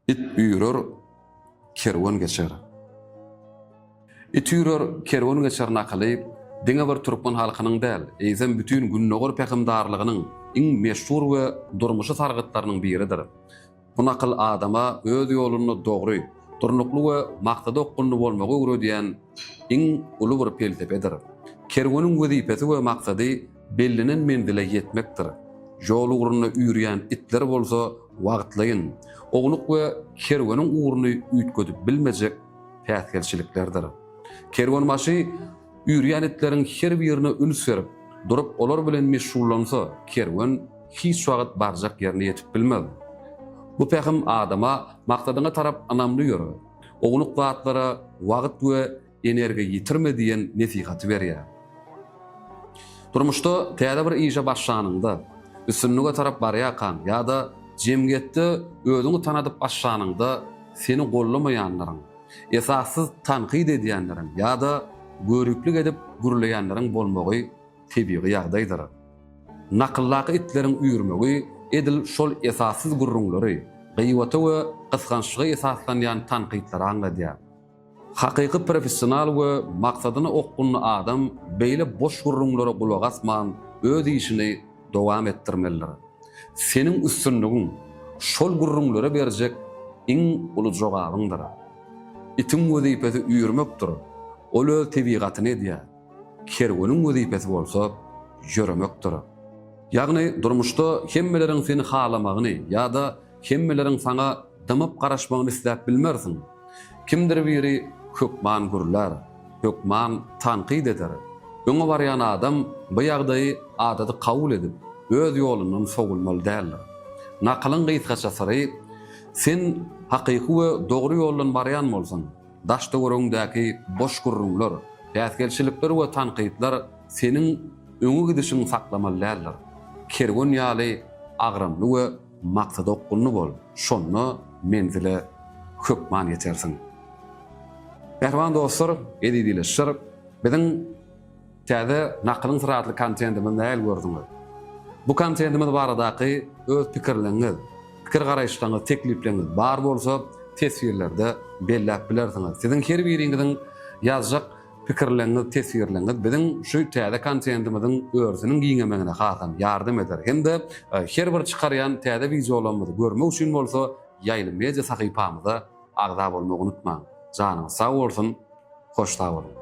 it üýrer, kerwan geçer. It üýrer, kerwan geçer nakaly diňe bir Türkmen halkynyň däl, eýsem bütün günnäger peýgamberligynyň iň meşhur we durmuşy sargytlarynyň biridir. Bu nakal adama öz ýoluny dogry, turnukly we maksady okkunly bolmagy öwre diýen iň uly bir peltepedir. Kerwanyň wezipesi we maksady bellinen mendile ýetmekdir. Jol ugruna üýrýän itler bolsa wagtlaýyn. Ogluk we kerwanyň ugruny üýtgedip bilmejek täsirçiliklerdir. Kerwan maşy üýrýän itleriň her birine üns berip, durup olar bilen meşgullansa, kerwan hiç wagt barjak ýerine ýetip bilmez. Bu pähim adama maksadyna tarap anamly ýörer. Ogluk zatlara wagt we energiýa ýitirme diýen nesihaty berýär. Durmuşda täze bir işe başlanýanda, üstünlüge tarap barýakan ýa-da jemgyetde özüňi tanadyp başlanýanda seni gollamaýanlaryň, esassız tanqid edýänleriň ýa-da görüklik edip gürleýänleriň bolmagy tebii ýagdaýdyr. Nakyllaky itleriň üýrmegi edil şol esassız gurrunlary, gıybata we gysgançlyga esaslanýan tanqidlary aňladýar. Hakyky professional we maksadyny okkunly adam beýle boş gurrunlara gulak asman öz işini dowam etdirmelidir. Senin üstünlügiň şol gurrunlara berjek iň uly jogabyňdyr. Itin wezipesi üýrmekdir. Ol öz tebigatyny edýär. Kerwanyň wezipesi bolsa ýöremekdir. Ýagny durmuşda hemmeleriň seni halamagyny ýa-da hemmeleriň sana dymyp garaşmagyny isläp bilmersiň. Kimdir biri hökman gurlar, hökman tanqid eder. Öňe barýan adam bu ýagdaýy adady kabul edip, öz ýolundan sogulmaly däldir. Nakalyň gysgaçasy, sen hakyky we dogry ýoldan barýan bolsaň, daşda görüňdäki boş gurrunlar, täsirçilikler we tanqidler senin öňe gidişiňi saklamaly däldir. Kerwan ýaly agramly we maksady okkunly bol. Şonda menzile hökman ýetersiň. Berwan dostlar, edidileşir. Biziň täze nakylyň syratly kontentimiz näil gördüňiz? Bu kontentimiz baradaky öz pikirleriňiz, pikir garaýşlaryňyz, teklipleriniz bar bolsa, tesirlerde belläp bilersiňiz. Siziň her biriňiziň ýazjak pikirleriniz, tesirleriniz biziň şu täze kontentimiziň örsüniň giňemegine hasam ýardym eder. Hemde her bir çykarýan täze wideolarymyzy görmek üçin bolsa, ýaýly media sahypamyza agza bolmagy unutmaň. Janyňyz sag bolsun, hoş sag bolun.